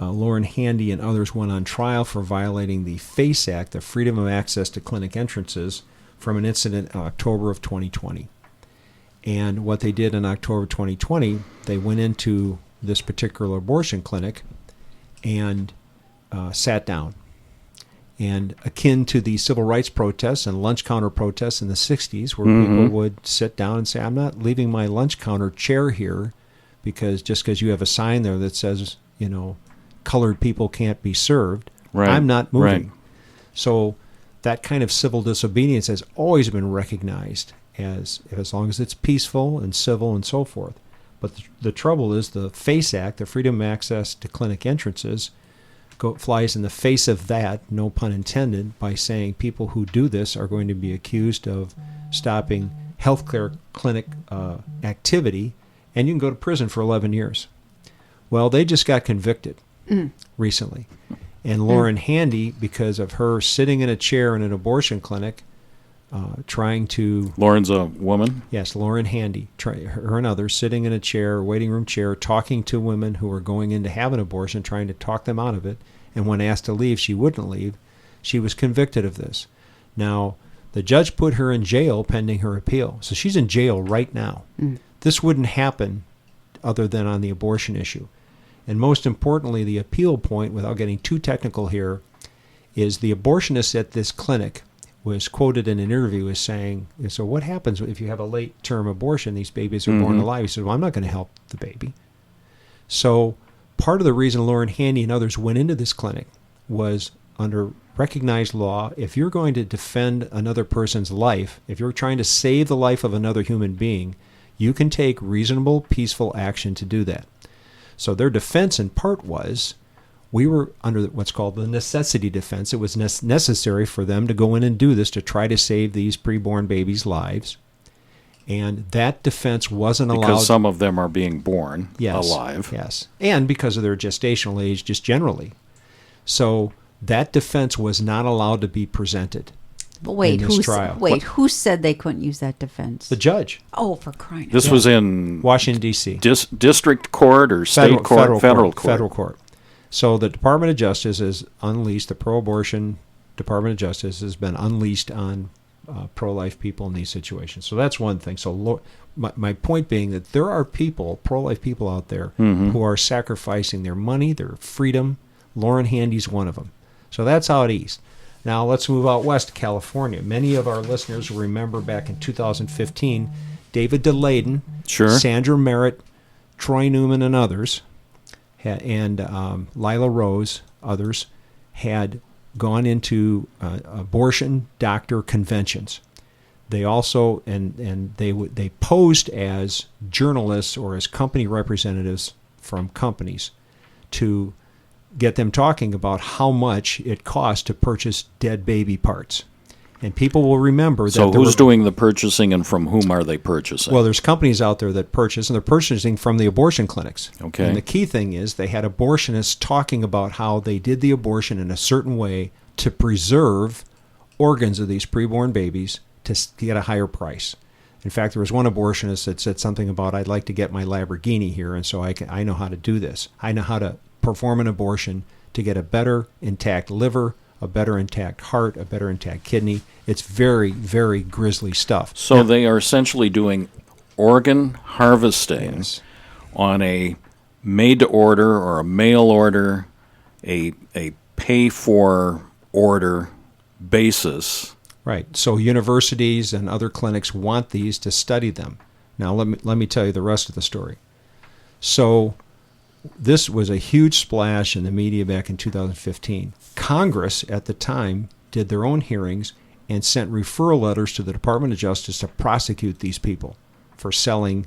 Lauren Handy and others went on trial for violating the FACE Act, the Freedom of Access to Clinic Entrances, from an incident in October of 2020. And what they did in October 2020, they went into this particular abortion clinic and sat down. And akin to the civil rights protests and lunch counter protests in the 60s, where people would sit down and say, I'm not leaving my lunch counter chair here just because you have a sign there that says, you know, colored people can't be served. Right, I'm not moving. right. So that kind of civil disobedience has always been recognized as long as it's peaceful and civil and so forth. But the trouble is the FACE Act, the Freedom of Access to Clinic Entrances, flies in the face of that, no pun intended, by saying people who do this are going to be accused of stopping healthcare clinic activity, and you can go to prison for 11 years. Well, they just got convicted recently. And Lauren Handy, because of her sitting in a chair in an abortion clinic, trying to... Lauren's a woman? Yes, Lauren Handy, her and others, sitting in a chair, waiting room chair, talking to women who were going in to have an abortion, trying to talk them out of it. And when asked to leave, she wouldn't leave. She was convicted of this. Now, the judge put her in jail pending her appeal. So she's in jail right now. This wouldn't happen other than on the abortion issue. And most importantly, the appeal point, without getting too technical here, is the abortionist at this clinic was quoted in an interview as saying, so what happens if you have a late-term abortion? These babies are born alive. He said, well, I'm not going to help the baby. So part of the reason Lauren Handy and others went into this clinic was under recognized law, if you're going to defend another person's life, if you're trying to save the life of another human being, you can take reasonable, peaceful action to do that. So their defense in part was, we were under what's called the necessity defense. It was necessary for them to go in and do this to try to save these preborn babies' lives. And that defense wasn't allowed. Because some of them are being born alive. Yes, and because of their gestational age just generally. So that defense was not allowed to be presented But wait, in this trial. who said they couldn't use that defense? The judge. Oh, for crying out This was in Washington, D.C. District court or state court? Federal court. Federal court. So the Department of Justice has unleashed, the pro-abortion Department of Justice has been unleashed on pro-life people in these situations. So that's one thing. So my point being that there are people, pro-life people out there, who are sacrificing their money, their freedom. Lauren Handy's one of them. So that's out east. Now let's move out west to California. Many of our listeners will remember back in 2015, David DeLayden, Sandra Merritt, Troy Newman, and others, and Lila Rose, others, had gone into abortion doctor conventions. They also they posed as journalists or as company representatives from companies to get them talking about how much it costs to purchase dead baby parts. And people will remember that. So who's doing the purchasing and from whom are they purchasing? Well, there's companies out there that purchase, and they're purchasing from the abortion clinics. Okay. And the key thing is they had abortionists talking about how they did the abortion in a certain way to preserve organs of these preborn babies to get a higher price. In fact, there was one abortionist that said something about, I'd like to get my Lamborghini here, and so I know how to do this. I know how to perform an abortion to get a better intact liver, a better intact heart, a better intact kidney. It's very, very grisly stuff. So they are essentially doing organ harvesting on a made-to-order or a mail order, a pay-for-order basis. Right. So universities and other clinics want these to study them. Now let me tell you the rest of the story. So this was a huge splash in the media back in 2015. Congress at the time did their own hearings and sent referral letters to the Department of Justice to prosecute these people for selling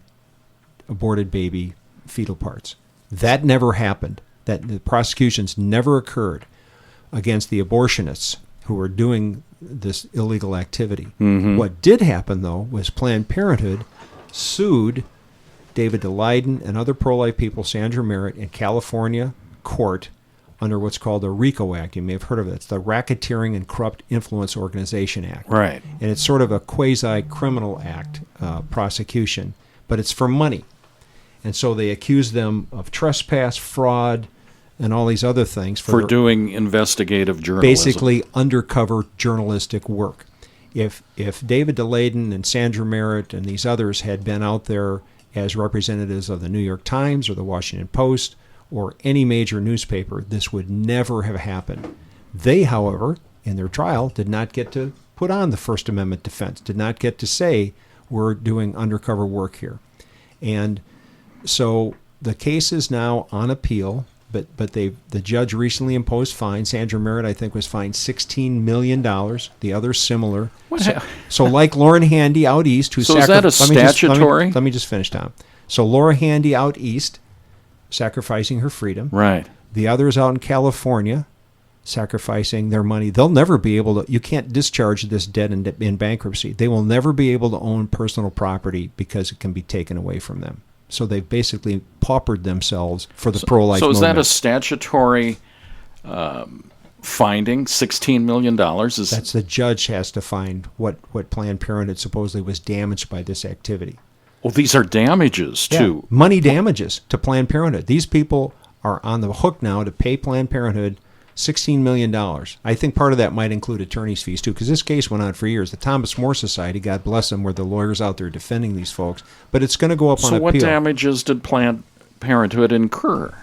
aborted baby fetal parts. That never happened. That the prosecutions never occurred against the abortionists who were doing this illegal activity. What did happen, though, was Planned Parenthood sued David DeLayden and other pro-life people, Sandra Merritt, in California court under what's called the RICO Act. You may have heard of it. It's the Racketeering and Corrupt Influence Organization Act. Right. And it's sort of a quasi-criminal act prosecution, but it's for money. And so they accuse them of trespass, fraud, and all these other things. For doing investigative journalism. Basically undercover journalistic work. If David DeLayden and Sandra Merritt and these others had been out there as representatives of the New York Times or the Washington Post or any major newspaper, this would never have happened. They, however, in their trial, did not get to put on the First Amendment defense, did not get to say, we're doing undercover work here. And so the case is now on appeal, but the judge recently imposed fines. Sandra Merritt, I think, was fined $16 million. The others similar. So like Lauren Handy out east, who so is that a statutory? Let me just finish, Tom. So Laura Handy out east, sacrificing her freedom. Right. The others out in California, sacrificing their money. They'll never be able to. You can't discharge this debt in bankruptcy. They will never be able to own personal property because it can be taken away from them. So they've basically paupered themselves for the pro-life movement. So is that a statutory finding, $16 million? That's the judge has to find what Planned Parenthood supposedly was damaged by this activity. Well, these are damages, too. Yeah, money damages to Planned Parenthood. These people are on the hook now to pay Planned Parenthood $16 million. I think part of that might include attorney's fees, too, because this case went on for years. The Thomas More Society, God bless them, were the lawyers out there defending these folks. But it's going to go up on appeal. So what damages did Planned Parenthood incur?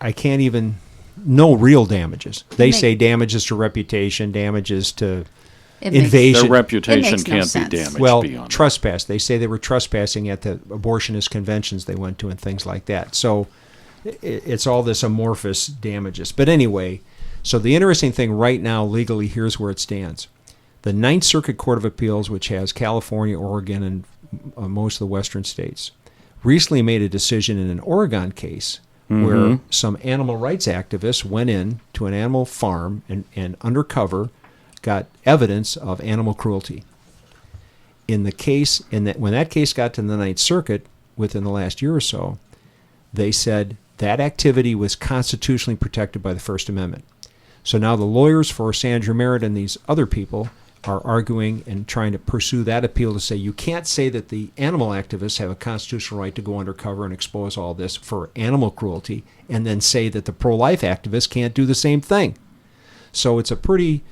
I can't even... No real damages. They say damages to reputation, damages to invasion. Their reputation can't be damaged. Well, beyond trespass. They say they were trespassing at the abortionist conventions they went to and things like that. So it's all this amorphous damages. But anyway, So the interesting thing right now, legally, here's where it stands. The Ninth Circuit Court of Appeals, which has California, Oregon, and most of the western states, recently made a decision in an Oregon case where some animal rights activists went in to an animal farm and undercover got evidence of animal cruelty. In the case, when that case got to the Ninth Circuit within the last year or so, they said that activity was constitutionally protected by the First Amendment. So now the lawyers for Sandra Merritt and these other people are arguing and trying to pursue that appeal to say you can't say that the animal activists have a constitutional right to go undercover and expose all this for animal cruelty and then say that the pro-life activists can't do the same thing. So it's a pretty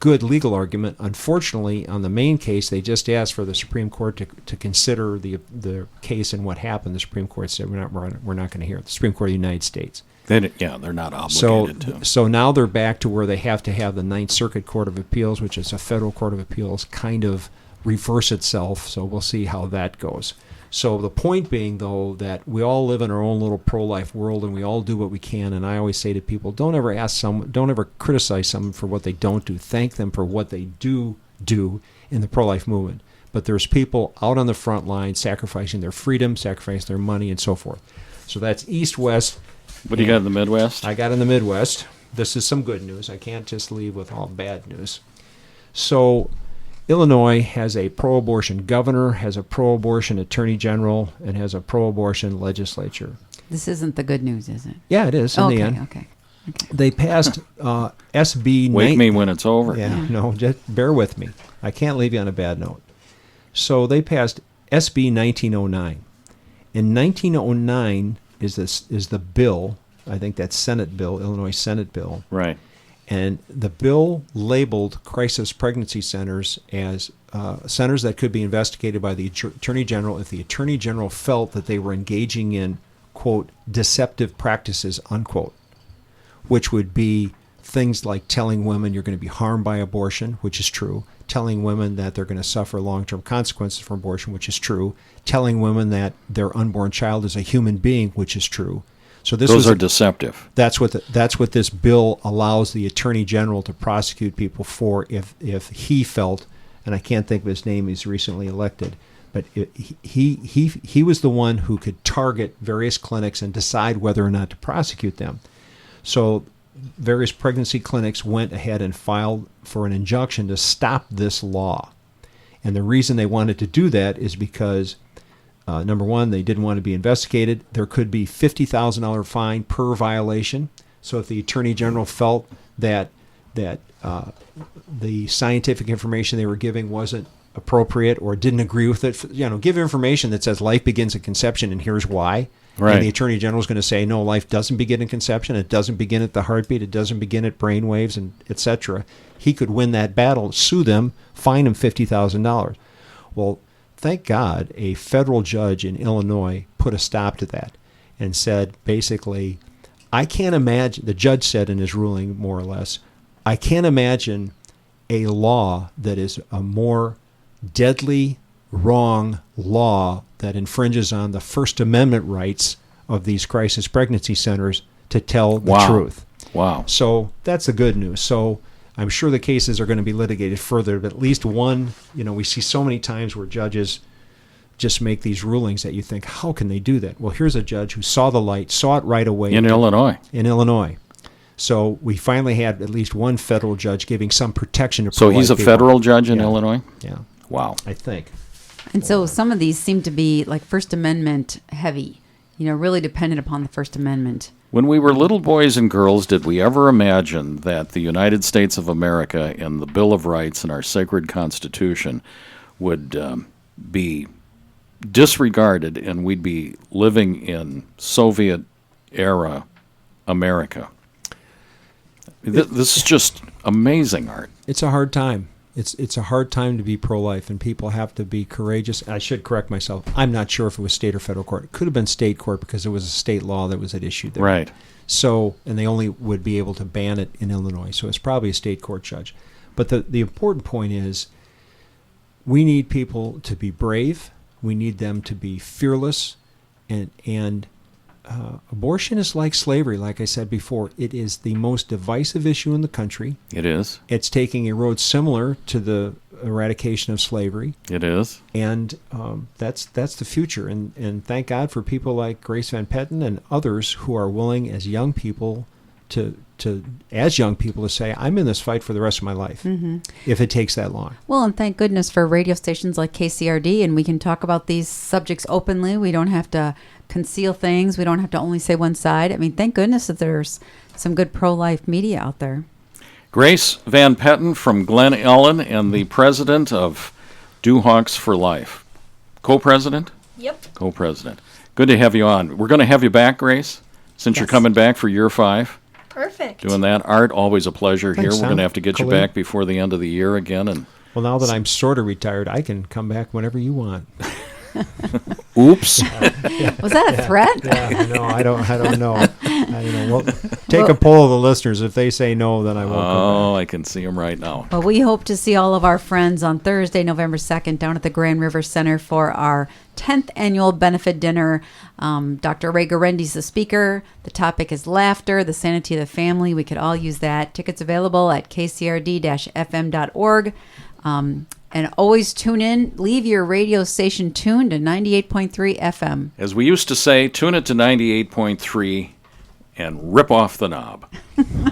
good legal argument. Unfortunately, on the main case, they just asked for the Supreme Court to consider the case and what happened. The Supreme Court said we're not going to hear it. The Supreme Court of the United States. They're not obligated to. So now they're back to where they have to have the Ninth Circuit Court of Appeals, which is a federal court of appeals, kind of reverse itself. So we'll see how that goes. So the point being, though, that we all live in our own little pro-life world, and we all do what we can. And I always say to people, don't ever criticize someone for what they don't do. Thank them for what they do in the pro-life movement. But there's people out on the front line sacrificing their freedom, sacrificing their money, and so forth. So that's East-West. What do you got in the Midwest? I got in the Midwest. This is some good news. I can't just leave with all bad news. So Illinois has a pro-abortion governor, has a pro-abortion attorney general, and has a pro-abortion legislature. This isn't the good news, is it? Yeah, it is in the end. Okay. They passed SB... Wake me when it's over. Yeah, no, just bear with me. I can't leave you on a bad note. So they passed SB 1909. In 1909 is the bill, I think that's Senate bill, Illinois Senate bill. Right. And the bill labeled crisis pregnancy centers as centers that could be investigated by the Attorney General if the Attorney General felt that they were engaging in, quote, deceptive practices, unquote, which would be things like telling women you're going to be harmed by abortion, which is true, telling women that they're going to suffer long-term consequences from abortion, which is true, telling women that their unborn child is a human being, which is true. So those are deceptive. That's what this bill allows the Attorney General to prosecute people for if he felt, and I can't think of his name, he's recently elected, but he was the one who could target various clinics and decide whether or not to prosecute them. So various pregnancy clinics went ahead and filed for an injunction to stop this law. And the reason they wanted to do that is because, number one, they didn't want to be investigated. There could be $50,000 fine per violation. So if the Attorney General felt that the scientific information they were giving wasn't appropriate or didn't agree with it, give information that says life begins at conception and here's why. Right. And the Attorney General is going to say, no, life doesn't begin in conception. It doesn't begin at the heartbeat. It doesn't begin at brain waves, and et cetera. He could win that battle, sue them, fine them $50,000. Well, thank God a federal judge in Illinois put a stop to that and said, basically, I can't imagine, the judge said in his ruling, more or less, I can't imagine a law that is a more deadly, wrong law that infringes on the First Amendment rights of these crisis pregnancy centers to tell the truth. Wow. So that's the good news. So I'm sure the cases are going to be litigated further, but at least one, we see so many times where judges just make these rulings that you think, how can they do that? Well, here's a judge who saw the light, saw it right away. In Illinois. So we finally had at least one federal judge giving some protection to So he's a people. federal judge in Illinois? Yeah. Wow. I think. And so some of these seem to be like First Amendment heavy, really dependent upon the First Amendment. When we were little boys and girls, did we ever imagine that the United States of America and the Bill of Rights and our sacred Constitution would be disregarded and we'd be living in Soviet-era America? This is just amazing, Art. It's a hard time. It's a hard time to be pro-life, and people have to be courageous. I should correct myself. I'm not sure if it was state or federal court. It could have been state court because it was a state law that was at issue there. Right. So, and they only would be able to ban it in Illinois. So it's probably a state court judge. But the important point is we need people to be brave. We need them to be fearless and abortion is like slavery, like I said before. It is the most divisive issue in the country. It is. It's taking a road similar to the eradication of slavery. It is. And that's the future. And thank God for people like Grace Van Patten and others who are willing as young people to say, I'm in this fight for the rest of my life, if it takes that long. Well, and thank goodness for radio stations like KCRD, and we can talk about these subjects openly. We don't have to conceal things. We don't have to only say one side. I mean, thank goodness that there's some good pro-life media out there. Grace Van Patten from Glen Ellen and the president of Duhawks for Life. Co-president? Yep. Co-president. Good to have you on. We're going to have you back, Grace, since you're Yes. coming back for year 5. Perfect. Doing that. Art, always a pleasure Thanks, here. We're Sam. going to have to get you Colleen. back before the end of the year again. And Well, now that I'm sort of retired, I can come back whenever you want. oops. Was that a threat? Yeah, no, I don't know. Well, take a poll of the listeners. If they say no, then I won't come Oh, I can see him right now. Well, we hope to see all of our friends on Thursday, November 2nd, down at the Grand River Center for our 10th annual benefit dinner. Dr. Ray Garendi's the speaker. The topic is laughter, the sanity of the family. We could all use that. Tickets available at kcrd-fm.org. And always tune in. Leave your radio station tuned to 98.3 FM. As we used to say, tune it to 98.3 and rip off the knob.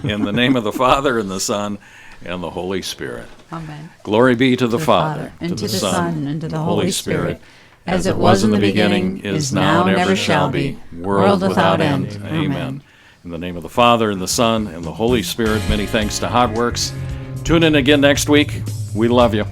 In the name of the Father, and the Son, and the Holy Spirit. Amen. Glory be to the Father, and to the Son, and to the Holy Spirit, as it was in the beginning, is now, and ever shall be, world without end. Amen. In the name of the Father, and the Son, and the Holy Spirit, many thanks to Hotworks. Tune in again next week. We love you.